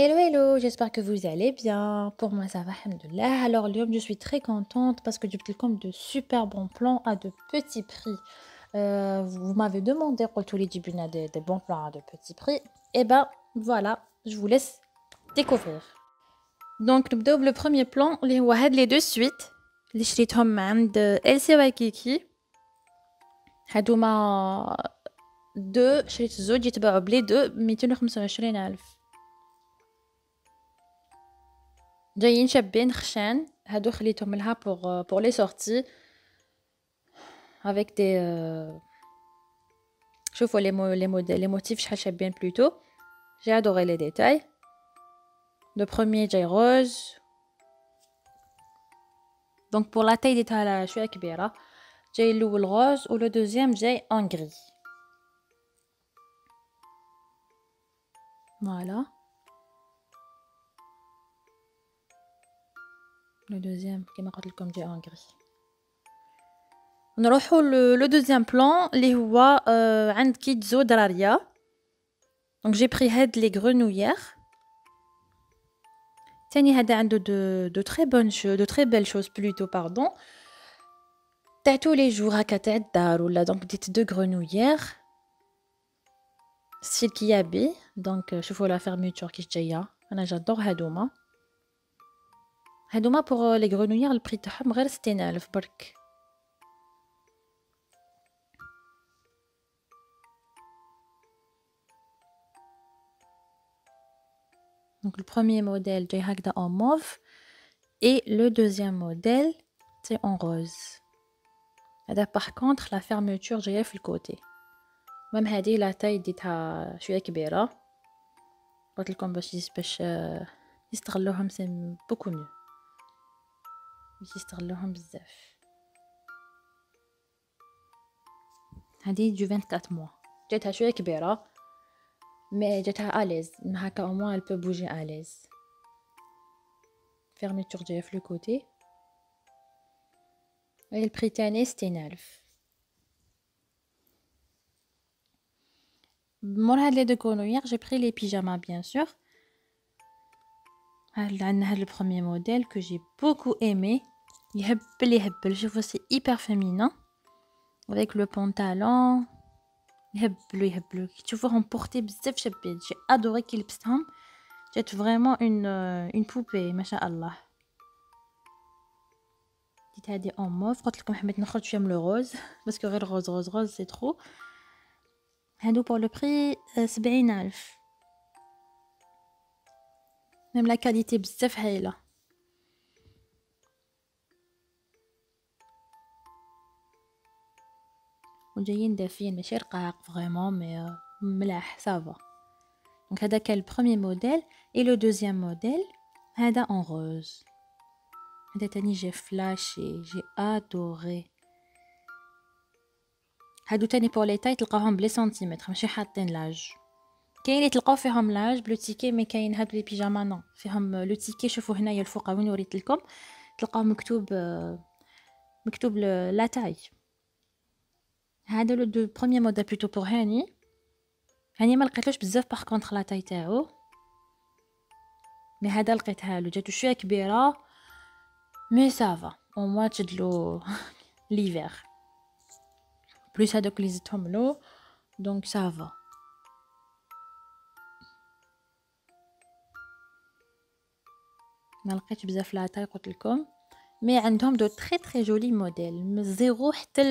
Hello, hello, j'espère que vous allez bien. Pour moi, ça va, alhamdoulilah. Alors, Lyon, je suis très contente parce que j'ai obtenu de super bons plans à de petits prix. Vous m'avez demandé pour tous les débuts des bons plans à de petits prix. Et ben, voilà, je vous laisse découvrir. Donc, nous le premier plan, les deux suites. Les شريتهم عند LC Waikiki. هادوما دو شريت زوج يتباعوا بلي دو 225,000. جايين شابين خشان هادو خليتهم لها pour les sorties avec des شوفوا les motifs شحال شابين plutôt. J'ai adoré les détails. Le premier جاي rose. Donc pour la taille ديتها شويه كبيره جاي الاول rose و le deuxième جاي en gris. Voilà. Le deuxième كما قلت لكم جاي en gris. نروحوا le deuxième plan اللي هو عند كيتزو دراريا. Donc j'ai pris هاد les grenouillères. تاني هذا عنده de très bonnes choses, de très belles choses plutôt pardon. تاع tous les jours هكا تاع الدار ولا donc ديت deux grenouillères. style كيابي donc شوفوا la fermeture كيش جايه. انا j'adore هادوما. هادوما pour les grenouillères البري تاعهم غير 60,000 برك. Donc le premier modèle جاي هكذا en mauve et le deuxième modèle c'est en rose. هذا par contre la fermeture جايه في الكوتي. même هذه لا تاي ديتها شويه كبيره. قلت لكم باش يستغلوهم سي بوكو ميو. باش يستغلوهم بزاف. هذه جو 24 mois. جاتها شويه كبيره mais جاتها اليز هكا au moins elle peut bouger à l'aise. fermeture جايه في الكوتي. et le prix تاعي 60,000. مور هاد لي دو كونوير j'ai pris les pyjamas bien sûr. عندنا هاد le premier modèle que j'ai beaucoup aimé. يهبل شوفوا c'est hyper féminin avec le pantalon. يهبلوا تشوفوهم بورتي بزاف شابين. j'ai adoré كي لبستهم. جات vraiment une poupée ما شاء الله. ديت هادي en mauve. قلت لكم حبيت نخرج شويه من لو روز باسكو غير روز سي ترو. هادو pour le prix 70,000. même la qualité بزاف هايله. وجايين دافين ماشي رقاق فريمون مي ملاح سافا. دونك هذا كان البروميي موديل et le deuxième modèle هذا en rose. هذا تاني جي فلاشي جي ادوري. هادو تاني بور لي تاي تلقاهم بلي سنتيمتر ماشي حاطين لاج. كاين اللي تلقاو فيهم لاج بلو تيكي مي كاين هادو لي بيجاما نو فيهم لو تيكي. شوفوا هنايا الفوق وين وريت لكم تلقاو مكتوب لا تاي. هذا لو دو بروميير موديل بلوتو بور هاني ما لقيتلوش بزاف باغ كونطخ لا تاي تاعو مي هذا لقيتها له جاتو شويه كبيره مي سافا او موا تشدلو ليفير بلوس هذوك اللي زدتهم له دونك سافا. ما لقيتش بزاف لا تاي قلت لكم مي عندهم دو تري تري جولي موديل من زيرو حتى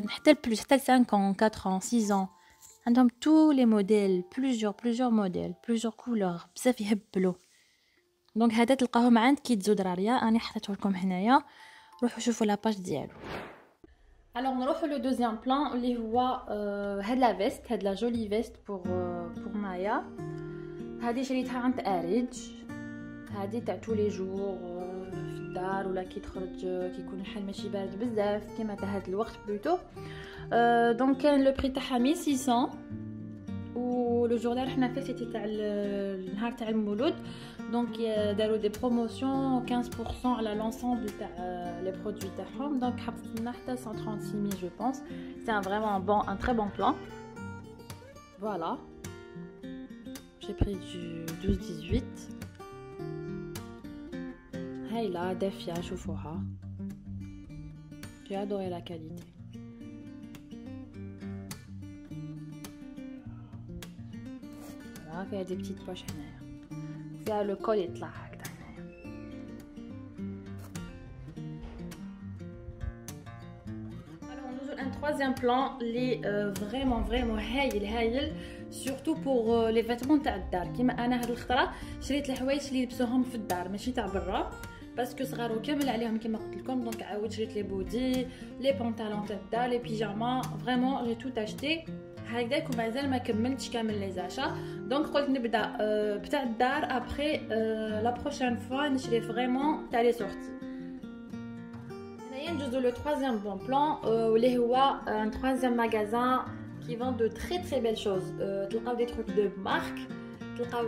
حتى البلوس حتى 5 ans 4 ans 6 ans. عندهم tous les modèles plusieurs modèles plusieurs couleurs بزاف يهبلوا. دونك هذا تلقاهم عند كيتزو دراريا. انا حطيته لكم هنايا روحوا شوفوا لاباج ديالو. alors نروحوا لو دوزيام بلان اللي هو هاد لا فيست هاد لا جولي فيست pour مايا. هذه شريتها عند اريج. هذه تاع tous les jours في الدار ولا كي تخرج كي يكون الحال ماشي بارد بزاف كيما تاع هاد الوقت بلوتو. دونك كان لو بري تاعها 1600 و لو جور اللي رحنا فيه سيتي تاع النهار تاع المولود. دونك داروا دي بروموسيون 15% على لونسومبل تاع لي برودوي تاعهم. دونك حبست لنا حتى 136,000 جو بونس. سي ان فريمون ان تري بون بلان. فوالا j'ai pris du 12-18. هايلة دافية شوفوها. J'ai adoré la qualité. Voilà, فيها des petites poches هنايا. فيها le col يطلع هكذا هنايا. Alors nous avons un troisième plan اللي vraiment هايل surtout pour les vêtements تاع الدار. كيما انا هاد الخطره شريت الحوايج اللي يلبسوهم في الدار ماشي تاع برا باسكو صغارو كامل عليهم كيما قلت لكم. دونك عاود شريت لي بودي لي بونطالون تاع الدار لي بيجاما فريمون جي تو اشتي هكذاك ومازال ما كملتش كامل لي زاشا. دونك قلت نبدا بتاع الدار ابري لا بروشين فوا نشري فريمون تاع لي سورتي. هنايا ندوزو لو troisième bon plan واللي هو un troisième magasin qui vend de très belles choses. تلقاو des trucs de marque, تلقاو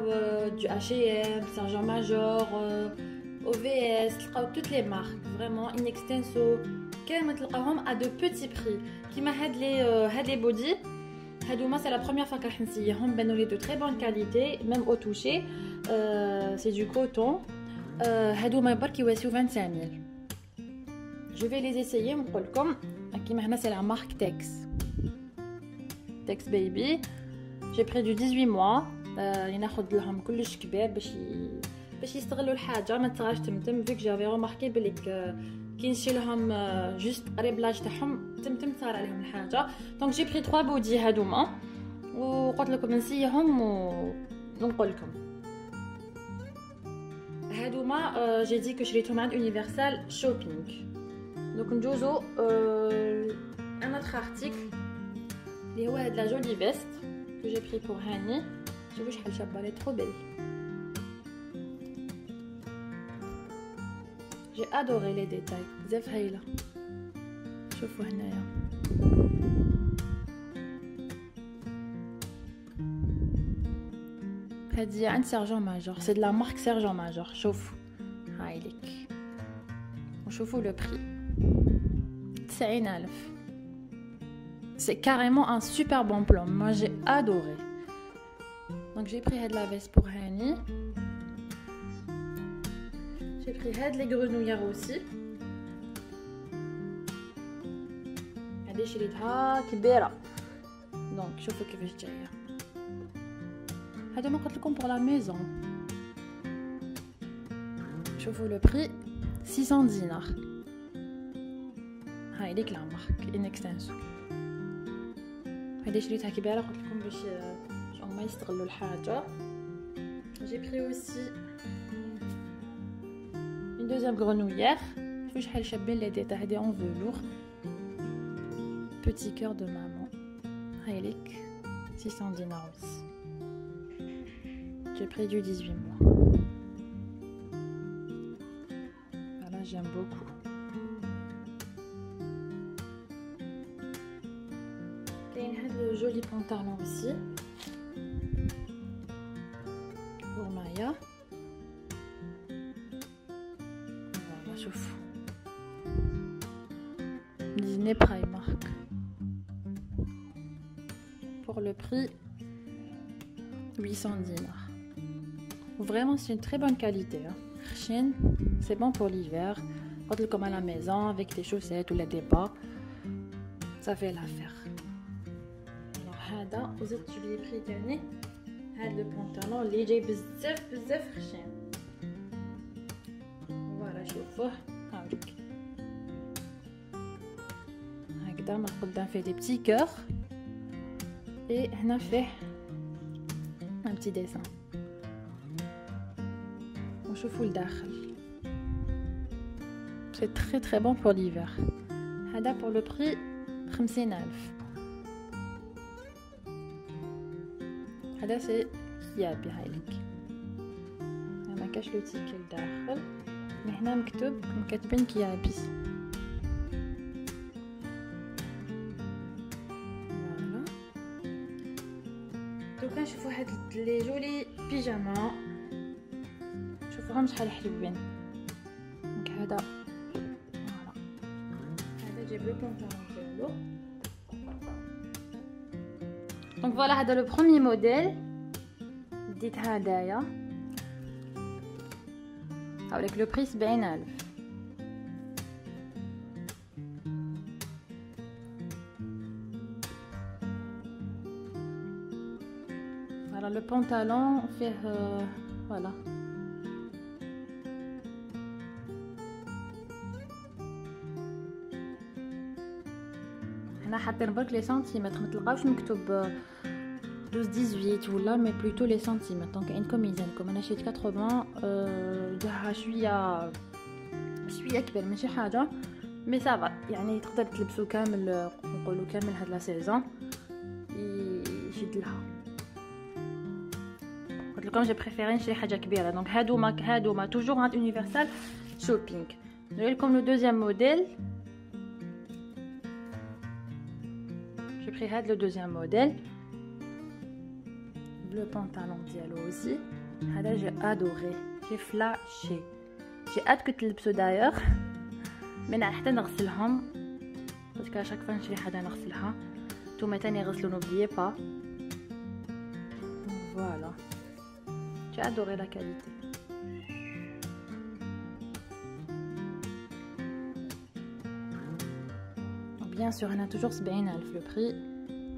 du H&M, Saint-Jean-Major, OVS, تلقاو toutes les marques vraiment in extenso كامل تلقاوهم à de petits prix. كيما هاد لي بودي هادوما c'est la première fois كراح نسيهم بانوا لي de très bonne qualité même au toucher. C'est du coton. هادوما برك يواسيو 25000. Je vais les essayer نقول لكم. كيما هنا c'est la marque Tex Baby. J'ai pris du 18 mois. يناخذ لهم كلش كبير باش يستغلوا الحاجه ما تصراش تمتم. فيك جافي رماركي بليك كي نشي لهم جوست ريبلاج تاعهم تمتم صار عليهم الحاجه. دونك جي بري 3 بودي هادوما وقلت لكم نسيهم ونقول لكم هادوما جي دي كو شريتهم عند يونيفرسال شوبينغ. دونك ندوزو ان اوتر ارتيكل اللي هو هاد لا جولي فيست كو جي بري بور هاني. شوفوا شحال شابه لي ترو بيل. جي ادوري لي ديتاي بزاف هايله. شوفوا هنايا هادي عند سيرجون ماجور. سي دو لا مارك سيرجون ماجور. شوفوا هايليك وشوفوا لو بري 90000. C'est carrément un super bon plan. Moi j'ai adoré. Donc j'ai pris la veste pour Hani. J'ai pris les grenouillères aussi. هذه شريتها كبيرة. Donc شوفوا كيفاش جاية. هذا ما قلت لكم pour la maison. شوفوا le prix 600 دينار. هاي ليك لا مارك in extenso. هذه شريتها كبيره قلت لكم باش ما يستغلوا الحاجه. جي بري اوسي une deuxième grenouillère. شوفوا شحال شابين لي ديتا. هذه en velours petit cœur de maman. هاي ليك 600 دينار aussi. J'ai pris du 18 mois. Voilà, j'aime beaucoup. كاين هاد لو جولي بونطالون aussi pour Maya. Voilà, شوفوا Disney Primark pour le prix 800 dinars. Vraiment c'est une très bonne qualité hein. Chine, c'est bon pour l'hiver. Quand comme à la maison avec des chaussettes ou les débats, ça fait l'affaire. هذا وزدت لي بري تاني هذا البنطلون اللي جاي بزاف خشن. فوالا شوفوه هاوليك هكذا من قدام فيه دي بتي كور اي هنا فيه ان بتي ديسان. وشوفوا الداخل سي تري بون بور ليفر. هذا بور لو بري 50000. هذا سي كيابي هايلك. ما كاش لو تيكي لداخل مي هنا مكتوبين كيابي. فوالا دوكا نشوفوا هاد لي جولي بيجاما. شوفوهم شحال حلوين. دونك هذا فوالا هذا جايب لو بونطالون ديالو. Donc voilà, c'est le premier modèle ديت هدايا هاوليك لو بري 70000. فوالا لو بونطالون فيه فوالا هنا حاطين برك لي سنتيمتر، ما تلقاوش مكتوب 12 18 ولا مي بلوتو لي سنتيمتر. دونك عندكم ميزانكم. انا شريت 80 جاها شويه كبير ماشي حاجه مي سافا، يعني تقدر تلبسو كامل، نقولوا كامل هاد لا سيزون يشد لها. قلت لكم جي بريفيري نشري حاجه كبيره. دونك هادوما توجور عند يونيفرسال شوبينغ. نوري لكم لو دوزيام موديل. جي بري هاد لو دوزيام موديل le pantalon ديالو aussi. هذا j'ai adoré, j'ai flashé. j'ai hâte que تلبسو داير. من حتى نغسلهم باسكو شاك فوا نشري حاجه نغسلها. نتوما تاني غسلو n'oubliez pas. Voilà, j'ai adoré la qualité. Bien sûr هنا toujours 70000 le prix.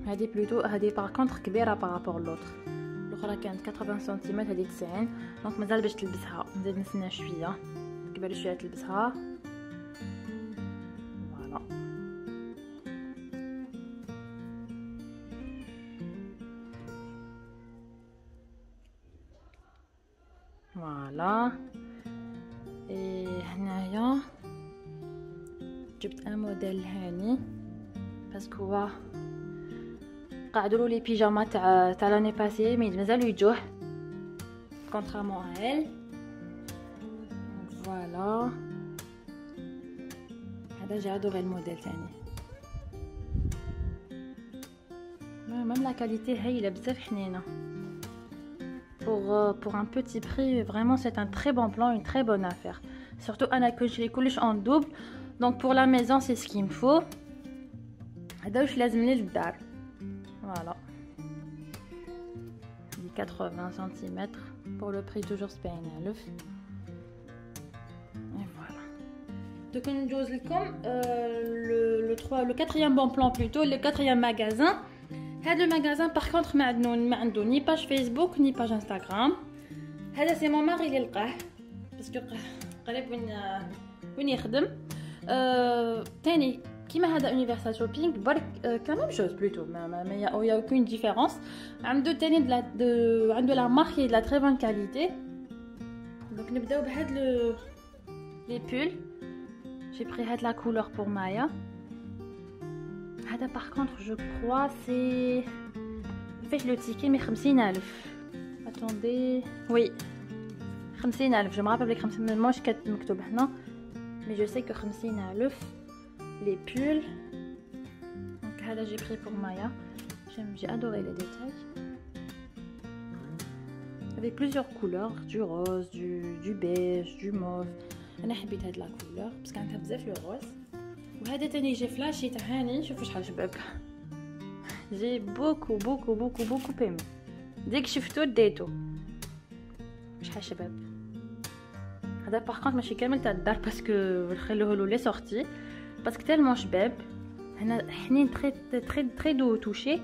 هذه بلوتو هذه باغ كونطخ كبيره بارابور لوطر. الاخرى كانت 80 سنتيمتر، هذه 90. دونك مازال باش تلبسها، نزيد نستنى شويه قبل شويه تلبسها. فوالا فوالا. هنايا جبت ان موديل هاني باسكو هو قعدوا لي بيجاما تاع لاني باسي مي مازالو يجوه كونترامون ا ال. فوالا هذا جا ادوري الموديل تاني. ميم لا كاليتي هايله بزاف حنينه. pour un petit prix vraiment c'est un très bon plan, une très bonne affaire. surtout انا كنشري كلش en double, donc pour la maison c'est ce qu'il me faut. هذا واش لازمني للدار. Voilà, 80 cm pour le prix toujours 70000. Et voilà. Donc on nous لكم le quatrième bon plan plutôt, le quatrième magasin. هذا المغازان par contre ما عنده ni page Facebook ni page Instagram. هذا سي مون ماري اللي لقاه باسكو قريب وين يخدم. تاني كيما هذا يونيفرسال شوبينغ برك كان ميم شوز بلوتو ما يا اوكين ديفيرونس. عنده تاني عنده لا مارك دو لا تري بون كاليتي. دونك نبداو بهاد لي بول. جي بري هاد لا كولور بور مايا. هذا باغ كونطخ جو كروا سي فاش لو تيكي مي 50000. اتوندي وي 50000. جو مرابل بلي 50 موش مكتوب هنا مي جو سي كو 50000 les pulls. Donc هذا j'ai pris pour Maya. J'ai adoré les détails avec plusieurs couleurs, du rose, du beige, du mauve. انا حبيت هاد لا كولور باسكو عندها بزاف لو روز. وهذا تاني جي فلاشي تاع هاني. شوفوا شحال شباب. جي بوكو بوكو بوكو بوكو بيم. ديك شفتو ديتو شحال شباب. هذا باغ كونط ماشي كامل تاع الدار باسكو نخلوه له لي سورتي باسكو تالمون شباب. هنا حنين تري دو توشي.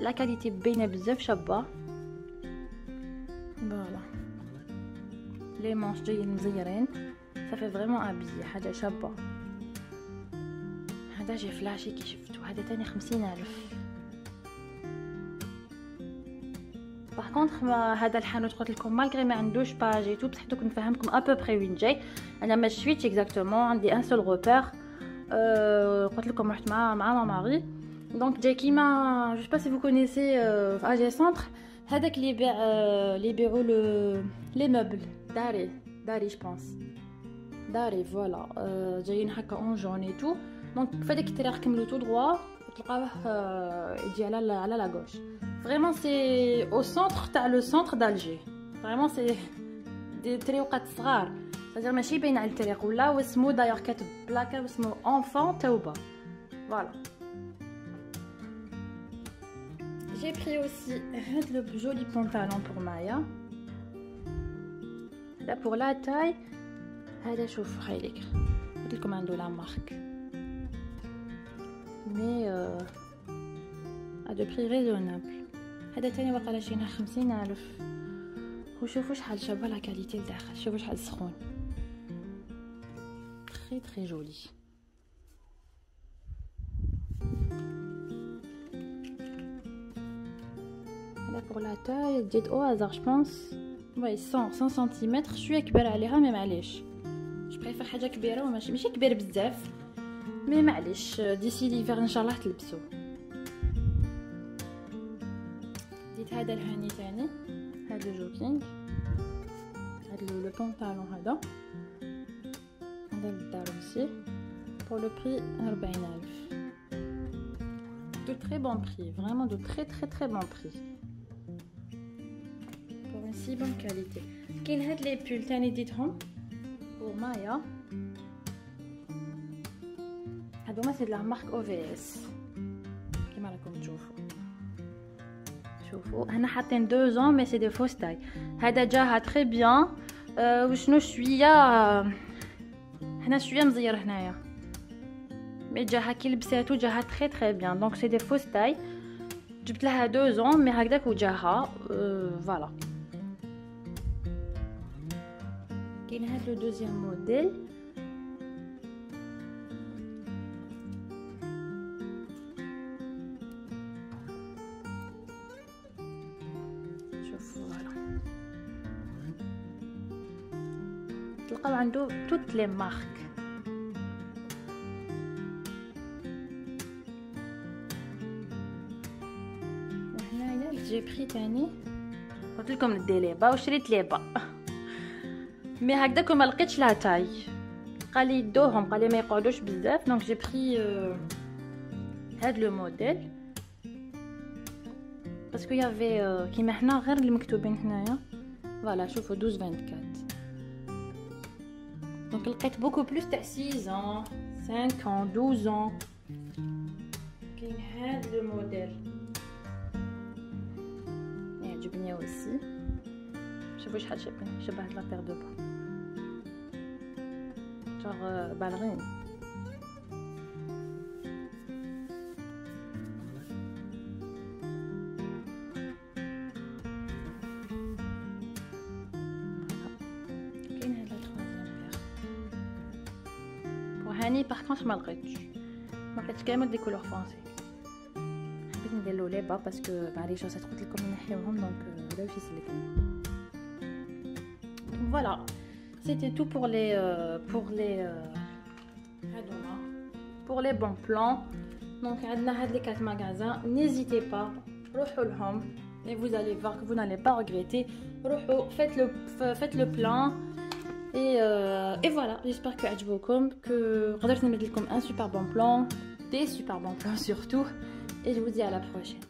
لا كاليتي باينه بزاف شابه. فوالا لي مانش جايين مزيرين. صافي فريمون ابيي حاجه شابه. هذا جي فلاشي كي شفتو. هذا تاني 50000. باغ كونطخ هذا الحانوت قلت لكم مالغري ما عندوش باج اي تو بصح دوك نفهمكم ابوبري وين جاي. انا ما شفيتش اكزاكتومون، عندي ان سول روبير. قلت لكم رحت مع ماماري. دونك جاي كيما جو سي با سي فو كونيسي في اجي سونتر هذاك اللي يبيعوا لي موبل داري جو بونس داري. فوالا جايين هكا اون جون اي تو. دونك فهاديك الطريق كملوا تو دروا تلقاوه يجي على لا غوش. فريمون سي او سونتر تاع لو سونتر دالجي. فريمون سي دي طريقات صغار. c'est-à-dire ماشي باين على الطريق ولا واسمو داير كاتب بلاكا واسمو enfant توبه. فوالا J'ai pris aussi le joli pantalon pour Maya. Là pour la taille, هذا شوفوا هايليك قلت لكم عنده لا مارك مي à de prix raisonnable. هذا تاني وقع شينا 50,000. وشوفوا شحال شابه لا كاليتي لداخل، شوفوا شحال سخون، très très joli. Là pour la taille ديت au hasard je pense ouais 100 cm. شويه كبيره عليها مي معليش، جو بريفير حاجه كبيره وماشي كبيره بزاف مي معليش. ديسي ليفر ان شاء الله تلبسو. ديت هذا الهاني تاني، هذا الجوكينغ، هذا لو بونطالون هذا للدار aussi pour le prix 40,000. De très bon prix, vraiment de très bon prix pour une si bonne qualité. كاين هاد لي بول تاني ديتهم pour Maya. هادوما سي لا مارك OVS كيما راكم تشوفوا. شوفوا هنا حاطين 2 ans mais c'est des fausses tailles. هذا جاها très bien. وشنو شويه هنا شويه مزير هنايا مي جاها كي لبساتو جاها très bien. دونك سي دي فوس تاي. جبت لها 2 ans مي هكذاك وجاها فوالا. كاين هاد لو دوزيام موديل شوفوا فوالا تلقاو عنده توت لي مارك. وهنايا جي بري تاني قلت لكم ندي لي با وشريت لي با مي هكذاك وما لقيتش لا تاي. قالي يدوهم قالي ما يقعدوش بزاف دونك جي بري هاد لو موديل باسكو يافي كيما حنا غير اللي مكتوبين هنايا فوالا. شوفوا 12-24 دونك لقيت بوكو بلوس تاع 6 ans 5 ans 12 ans. كاين هاد لو موديل يعجبني اوسي. شوفوا شحال شبه لا بير دو با جوغ بالغين. كاين هاد لا تروازيام بير وهاني باغ كونطخ ما لقيتش كامل دي كولور فرونسي. حبيت نديرلو لي با باسكو معليش وصات قلت لكم نحيوهم دونك ولاو شي سلكني. Voilà, c'était tout pour les bons plans. Donc, on a les 4 magasins. N'hésitez pas, et vous allez voir que vous n'allez pas regretter. Faites le plan. Et voilà, j'espère que vous avez un super bon plan, des super bons plans surtout. Et je vous dis à la prochaine.